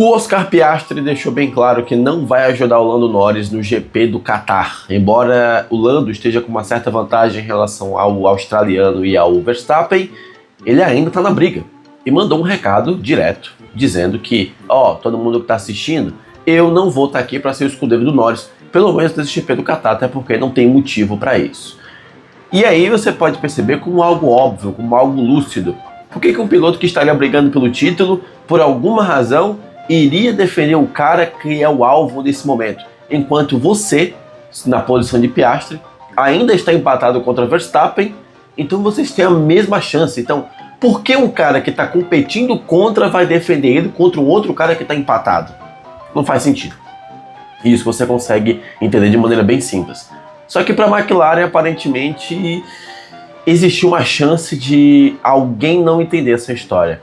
O Oscar Piastri deixou bem claro que não vai ajudar o Lando Norris no GP do Qatar. Embora o Lando esteja com uma certa vantagem em relação ao australiano e ao Verstappen, ele ainda está na briga. E mandou um recado direto, dizendo que, todo mundo que está assistindo, eu não vou estar aqui para ser o escudeiro do Norris, pelo menos nesse GP do Qatar, até porque não tem motivo para isso. E aí você pode perceber como algo óbvio, como algo lúcido. Por que um piloto que estaria brigando pelo título, por alguma razão, iria defender o cara que é o alvo nesse momento, enquanto você, na posição de Piastri, ainda está empatado contra Verstappen, então vocês têm a mesma chance. Então, por que um cara que está competindo contra vai defender ele contra um outro cara que está empatado? Não faz sentido. Isso você consegue entender de maneira bem simples. Só que para a McLaren, aparentemente, existiu uma chance de alguém não entender essa história.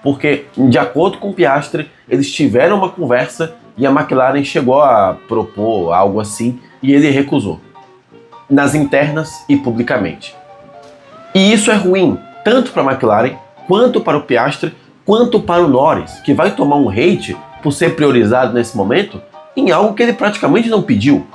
Porque, de acordo com o Piastri, eles tiveram uma conversa e a McLaren chegou a propor algo assim e ele recusou. Nas internas e publicamente. E isso é ruim, tanto para a McLaren, quanto para o Piastri, quanto para o Norris, que vai tomar um hate por ser priorizado nesse momento em algo que ele praticamente não pediu.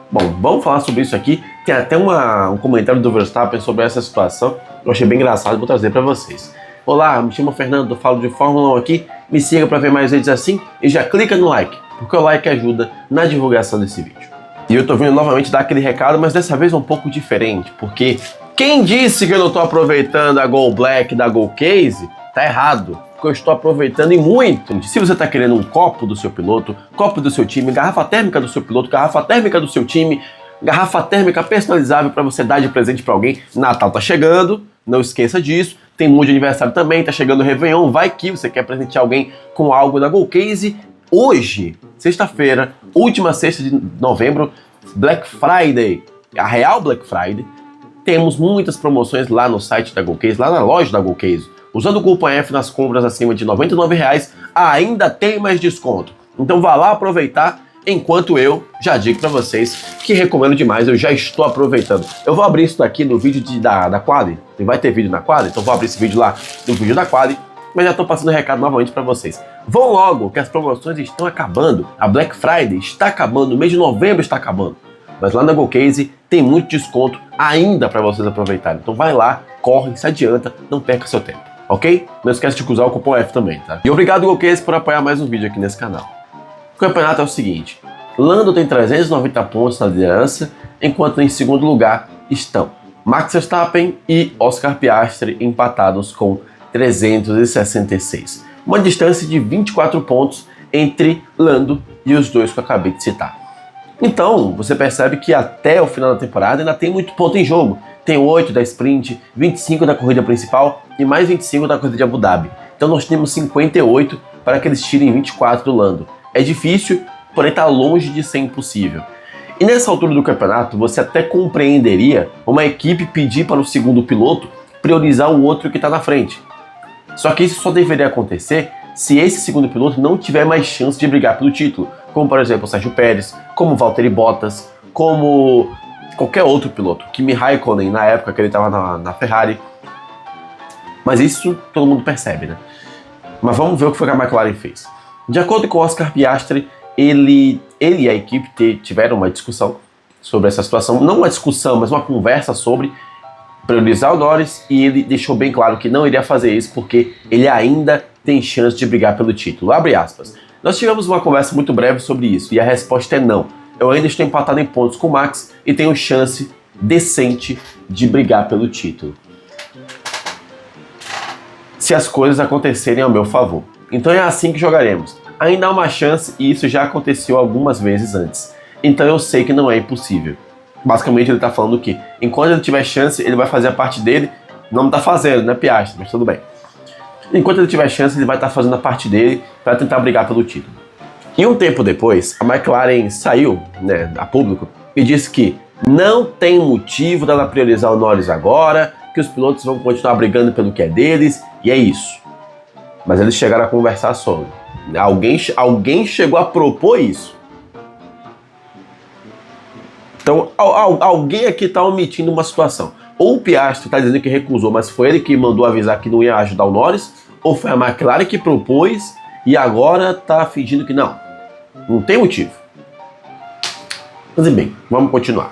Bom, vamos falar sobre isso aqui. Tem até um comentário do Verstappen sobre essa situação. Eu achei bem engraçado, vou trazer para vocês. Olá, me chamo Fernando, falo de Fórmula 1 aqui. Me siga para ver mais vídeos assim e já clica no like, porque o like ajuda na divulgação desse vídeo. E eu tô vindo novamente dar aquele recado, mas dessa vez um pouco diferente, porque quem disse que eu não tô aproveitando a Go Black da Go Case, tá errado. Porque eu estou aproveitando e muito. Se você tá querendo um copo do seu piloto, copo do seu time, garrafa térmica do seu piloto, garrafa térmica do seu time, garrafa térmica personalizável para você dar de presente para alguém, Natal tá chegando, não esqueça disso. Tem muito de aniversário também, tá chegando o Réveillon, vai que você quer presentear alguém com algo da Go Case. Hoje, sexta-feira, última sexta de novembro, Black Friday, a real Black Friday, temos muitas promoções lá no site da Go Case, lá na loja da Go Case. Usando o cupom F nas compras acima de R$ 99, ainda tem mais desconto. Então vá lá aproveitar, enquanto eu já digo para vocês que recomendo demais, eu já estou aproveitando. Eu vou abrir isso daqui no vídeo da Quali, vai ter vídeo na Quali, então vou abrir esse vídeo lá no vídeo da Quali, mas já estou passando o recado novamente para vocês. Vão logo, que as promoções estão acabando, a Black Friday está acabando, o mês de novembro está acabando. Mas lá na Go Case tem muito desconto ainda para vocês aproveitarem. Então vai lá, corre, se adianta, não perca seu tempo, ok? Não esquece de usar o cupom F também, tá? E obrigado, Go Case, por apoiar mais um vídeo aqui nesse canal. O campeonato é o seguinte, Lando tem 390 pontos na liderança, enquanto em segundo lugar estão Max Verstappen e Oscar Piastri empatados com 366. Uma distância de 24 pontos entre Lando e os dois que eu acabei de citar. Então, você percebe que até o final da temporada ainda tem muito ponto em jogo. Tem 8 da sprint, 25 da corrida principal e mais 25 da corrida de Abu Dhabi. Então nós temos 58 para que eles tirem 24 do Lando. É difícil, porém está longe de ser impossível. E nessa altura do campeonato, você até compreenderia uma equipe pedir para o segundo piloto priorizar o outro que está na frente. Só que isso só deveria acontecer se esse segundo piloto não tiver mais chance de brigar pelo título, como por exemplo o Sérgio Pérez, como Valtteri Bottas, como qualquer outro piloto, Kimi Raikkonen na época que ele estava na Ferrari. Mas isso todo mundo percebe, né? Mas vamos ver o que foi que a McLaren fez. De acordo com o Oscar Piastri, ele e a equipe tiveram uma discussão sobre essa situação, não uma discussão, mas uma conversa sobre priorizar o Norris, e ele deixou bem claro que não iria fazer isso porque ele ainda tem chance de brigar pelo título. Abre aspas. Nós tivemos uma conversa muito breve sobre isso e a resposta é não. Eu ainda estou empatado em pontos com o Max e tenho chance decente de brigar pelo título, se as coisas acontecerem ao meu favor. Então é assim que jogaremos. Ainda há uma chance e isso já aconteceu algumas vezes antes. Então eu sei que não é impossível. Basicamente ele está falando que enquanto ele tiver chance, ele vai fazer a parte dele. Não está fazendo, né, Piastri? Mas tudo bem. Enquanto ele tiver chance, ele vai estar fazendo a parte dele para tentar brigar pelo título. E um tempo depois, a McLaren saiu, né, a público e disse que não tem motivo dela priorizar o Norris agora, que os pilotos vão continuar brigando pelo que é deles, e é isso. Mas eles chegaram a conversar sobre. Alguém chegou a propor isso. Então, alguém aqui está omitindo uma situação. Ou o Piastri está dizendo que recusou, mas foi ele que mandou avisar que não ia ajudar o Norris, ou foi a McLaren que propôs e agora está fingindo que não tem motivo. Mas bem, vamos continuar.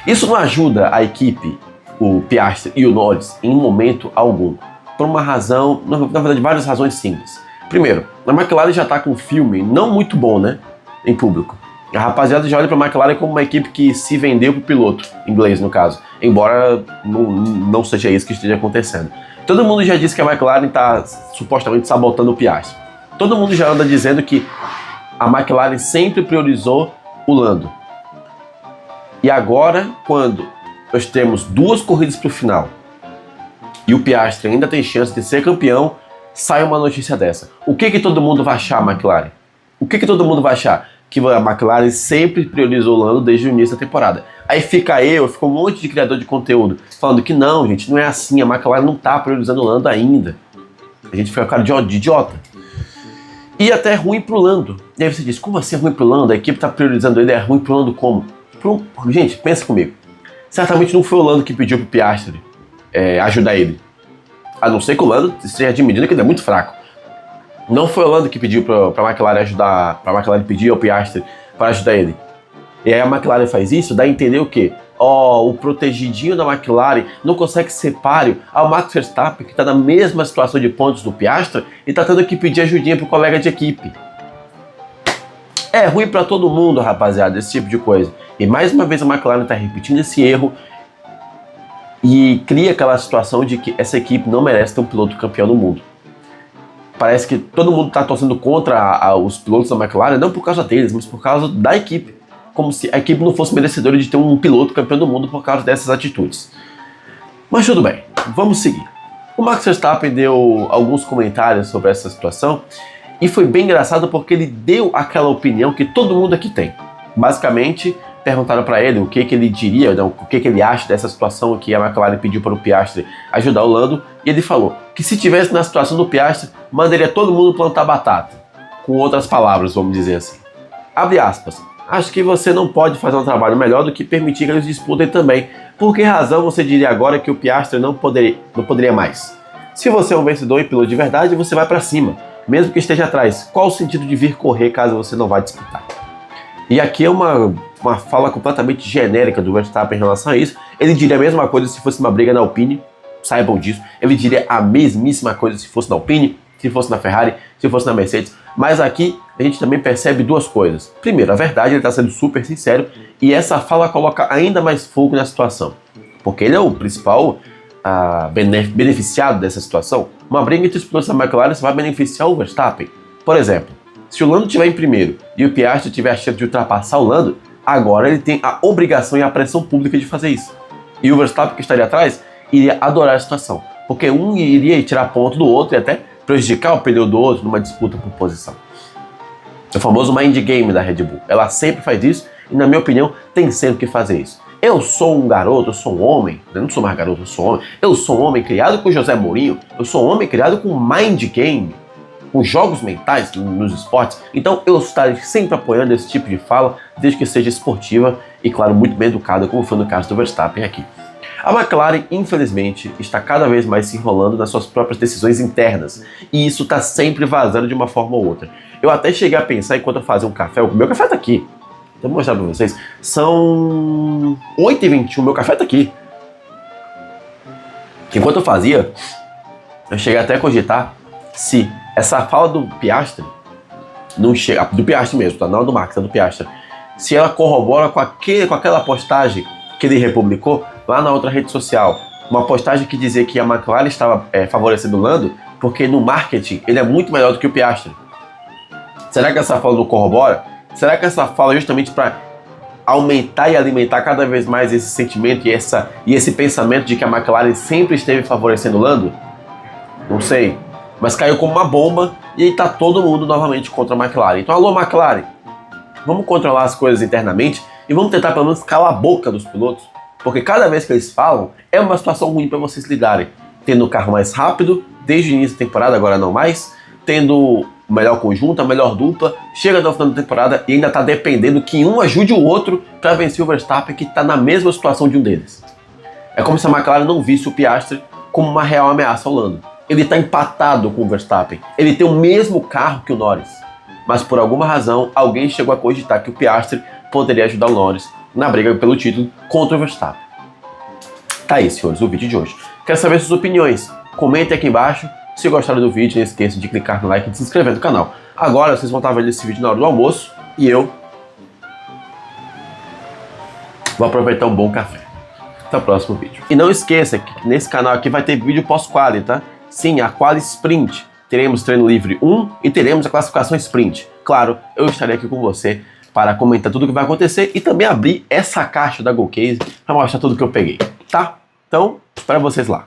Isso não ajuda a equipe, o Piastri e o Norris, em momento algum. Por uma razão, na verdade, várias razões simples. Primeiro, a McLaren já está com um filme não muito bom, né? Em público. A rapaziada já olha para a McLaren como uma equipe que se vendeu para o piloto, inglês no caso. Embora não seja isso que esteja acontecendo. Todo mundo já disse que a McLaren está supostamente sabotando o Piastri. Todo mundo já anda dizendo que a McLaren sempre priorizou o Lando. E agora, quando nós temos 2 corridas para o final e o Piastri ainda tem chance de ser campeão, sai uma notícia dessa. O que todo mundo vai achar, McLaren? O que todo mundo vai achar? Que a McLaren sempre priorizou o Lando desde o início da temporada. Aí fica um monte de criador de conteúdo falando que não, gente, não é assim, a McLaren não está priorizando o Lando ainda. A gente fica com cara de idiota. E até é ruim pro Lando. E aí você diz, como assim é ruim pro Lando? A equipe está priorizando ele, é ruim pro Lando como? Gente, pensa comigo. Certamente não foi o Lando que pediu pro Piastri ajudar ele. A não ser que o Lando esteja admitindo que ele é muito fraco. Não foi o Lando que pediu pra McLaren ajudar, pra McLaren pedir ao Piastri para ajudar ele. E aí a McLaren faz isso, dá a entender o quê? O protegidinho da McLaren não consegue ser páreo ao Max Verstappen, que está na mesma situação de pontos do Piastri e está tendo que pedir ajudinha pro colega de equipe. É ruim para todo mundo, rapaziada, esse tipo de coisa. E mais uma vez a McLaren está repetindo esse erro e cria aquela situação de que essa equipe não merece ter um piloto campeão no mundo. Parece que todo mundo está torcendo contra os pilotos da McLaren, não por causa deles, mas por causa da equipe. Como se a equipe não fosse merecedora de ter um piloto campeão do mundo por causa dessas atitudes. Mas tudo bem, vamos seguir. O Max Verstappen deu alguns comentários sobre essa situação e foi bem engraçado porque ele deu aquela opinião que todo mundo aqui tem. Basicamente, perguntaram para ele o que ele diria, o que ele acha dessa situação que a McLaren pediu para o Piastri ajudar o Lando, e ele falou que se tivesse na situação do Piastri, mandaria todo mundo plantar batata. Com outras palavras, vamos dizer assim. Abre aspas. Acho que você não pode fazer um trabalho melhor do que permitir que eles disputem também. Por que razão você diria agora que o Piastri não poderia mais? Se você é um vencedor e piloto de verdade, você vai para cima, mesmo que esteja atrás. Qual o sentido de vir correr caso você não vá disputar? E aqui é uma fala completamente genérica do Verstappen em relação a isso. Ele diria a mesma coisa se fosse uma briga na Alpine, saibam disso. Ele diria a mesmíssima coisa se fosse na Alpine, se fosse na Ferrari, se fosse na Mercedes. Mas aqui a gente também percebe 2 coisas. Primeiro, a verdade, ele está sendo super sincero e essa fala coloca ainda mais fogo na situação. Porque ele é o principal beneficiado dessa situação. Uma briga entre os pilotos da McLaren vai beneficiar o Verstappen. Por exemplo, se o Lando estiver em primeiro e o Piastri tiver a chance de ultrapassar o Lando, agora ele tem a obrigação e a pressão pública de fazer isso. E o Verstappen, que estaria atrás, iria adorar a situação. Porque um iria tirar ponto do outro e até prejudicar o pneu do outro numa disputa por posição. É o famoso mind game da Red Bull. Ela sempre faz isso e, na minha opinião, tem sempre que fazer isso. Eu sou um garoto, eu sou um homem, eu não sou mais garoto, eu sou homem. Eu sou um homem criado com José Mourinho, eu sou um homem criado com mind game, com jogos mentais nos esportes. Então eu estarei sempre apoiando esse tipo de fala, desde que seja esportiva e, claro, muito bem educada, como foi no caso do Verstappen aqui. A McLaren, infelizmente, está cada vez mais se enrolando nas suas próprias decisões internas, e isso está sempre vazando de uma forma ou outra. Eu até cheguei a pensar, enquanto eu fazia um café, o meu café está aqui, vou mostrar para vocês, são 8h21, meu café está aqui. Enquanto eu fazia, eu cheguei até a cogitar se essa fala do Piastri, não chega, do Piastri mesmo, tá? Não do Max, é do Piastri, se ela corrobora com aquela postagem que ele republicou lá na outra rede social, uma postagem que dizia que a McLaren estava favorecendo o Lando, porque no marketing ele é muito melhor do que o Piastri. Será que essa fala não corrobora? Será que essa fala é justamente para aumentar e alimentar cada vez mais esse sentimento e esse pensamento de que a McLaren sempre esteve favorecendo o Lando? Não sei, mas caiu como uma bomba e aí tá todo mundo novamente contra a McLaren. Então, alô McLaren, vamos controlar as coisas internamente e vamos tentar pelo menos calar a boca dos pilotos, porque cada vez que eles falam é uma situação ruim para vocês lidarem. Tendo o carro mais rápido, desde o início da temporada, agora não mais, tendo o melhor conjunto, a melhor dupla, chega no final da temporada e ainda está dependendo que um ajude o outro para vencer o Verstappen, que está na mesma situação de um deles. É como se a McLaren não visse o Piastri como uma real ameaça ao Lando. Ele está empatado com o Verstappen. Ele tem o mesmo carro que o Norris. Mas por alguma razão, alguém chegou a cogitar que o Piastri poderia ajudar o Norris na briga pelo título contra o Verstappen. Tá aí, senhores, o vídeo de hoje. Quero saber suas opiniões. Comentem aqui embaixo. Se gostaram do vídeo, não esqueça de clicar no like e de se inscrever no canal. Agora vocês vão estar vendo esse vídeo na hora do almoço e eu vou aproveitar um bom café. Até o próximo vídeo. E não esqueça que nesse canal aqui vai ter vídeo pós-quali, tá? Sim, a quali sprint. Teremos treino livre 1 e teremos a classificação sprint. Claro, eu estarei aqui com você para comentar tudo o que vai acontecer e também abrir essa caixa da GoCase para mostrar tudo que eu peguei, tá? Então, espero vocês lá.